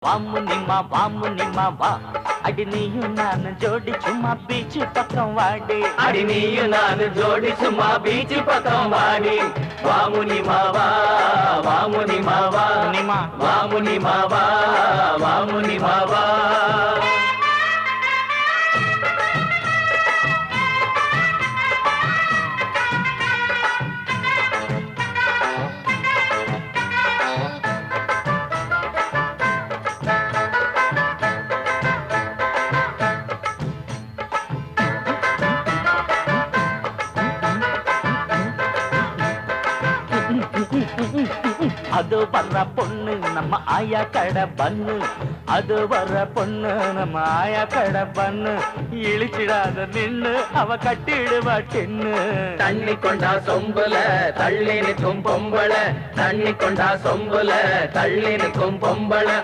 வாமுனிமா வா அடி நீயும் நானும் ஜோடி சும்மா பீச்சு பக்கம் வாடி அடி நீயும் நானும் ஜோடி சும்மா பீச்சு பக்கம் வாடி வாமுனிமா வா வாமுனிமா வா முனிமா வாமுனிமா வா வாமுனிமா வா அது வர்ற பொண்ணு நம்ம ஆயா கடை பண்ணு அது வர்ற பொண்ணு நம்ம ஆயா கடை பண்ணு இழிச்சிடாத நின்னு அவ கட்டிடுவா டின்னு தண்ணி கொண்டா சொம்புல தள்ளி நிற்கும் பொம்பளை தண்ணி கொண்டா சொம்புல தள்ளி நிற்கும் பொம்பளை